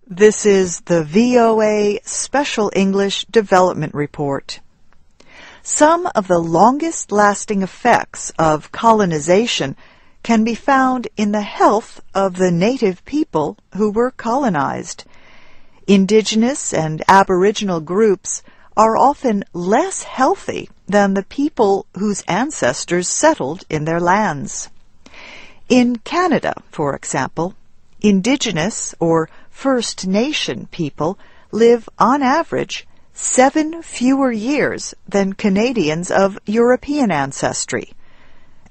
This is the VOA Special English Development Report. Some of the longest-lasting effects of colonization can be found in the health of the native people who were colonized. Indigenous and Aboriginal groups are often less healthy than the people whose ancestors settled in their lands. In Canada, for example, Indigenous or First Nation people live on average 7 fewer years than Canadians of European ancestry.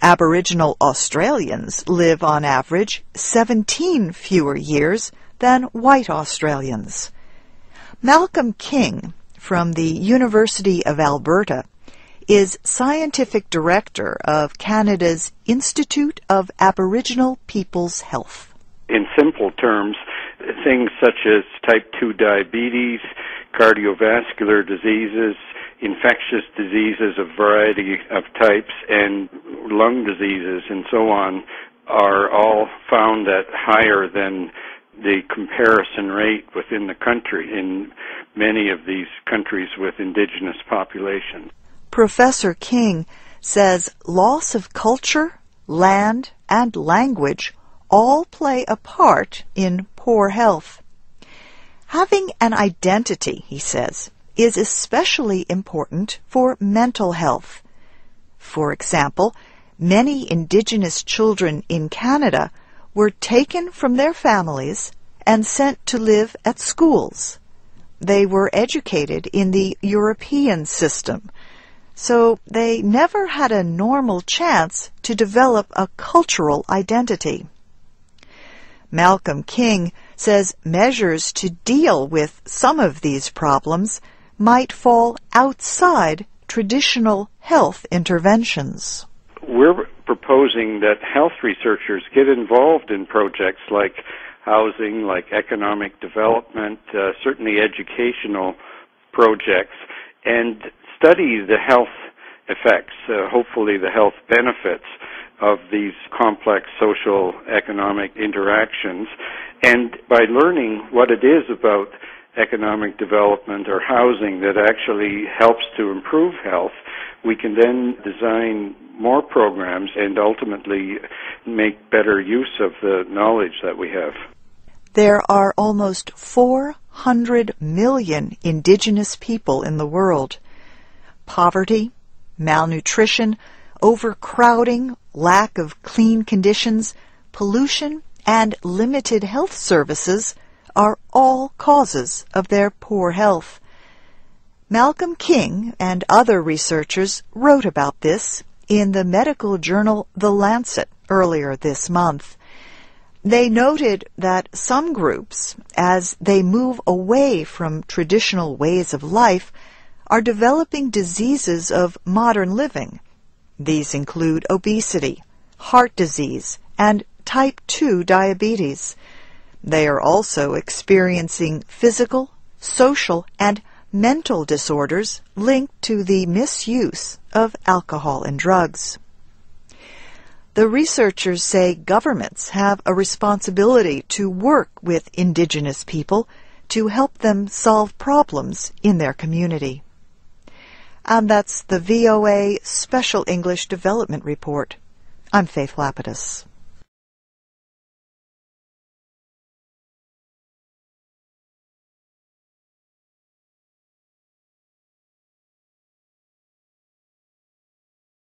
Aboriginal Australians live on average 17 fewer years than white Australians. Malcolm King from the University of Alberta is Scientific Director of Canada's Institute of Aboriginal People's Health. In simple terms, things such as type 2 diabetes, cardiovascular diseases, infectious diseases of variety of types, and lung diseases and so on are all found at higher than the comparison rate within the country in many of these countries with indigenous populations. Professor King says loss of culture, land, and language all play a part in poor health. Having an identity, he says, is especially important for mental health. For example, many Indigenous children in Canada were taken from their families and sent to live at schools. They were educated in the European system, so they never had a normal chance to develop a cultural identity. Malcolm King says measures to deal with some of these problems might fall outside traditional health interventions. We're proposing that health researchers get involved in projects like housing, like economic development, certainly educational projects, and study the health effects, hopefully the health benefits of these complex social economic interactions. And by learning what it is about economic development or housing that actually helps to improve health, we can then design more programs and ultimately make better use of the knowledge that we have. There are almost 400 million Indigenous people in the world. Poverty, malnutrition, overcrowding, lack of clean conditions, pollution, and limited health services are all causes of their poor health. Malcolm King and other researchers wrote about this in the medical journal The Lancet earlier this month. They noted that some groups, as they move away from traditional ways of life, are developing diseases of modern living. These include obesity, heart disease, and type 2 diabetes. They are also experiencing physical, social, and mental disorders linked to the misuse of alcohol and drugs. The researchers say governments have a responsibility to work with Indigenous people to help them solve problems in their community. And that's the VOA Special English Development Report. I'm Faith Lapidus.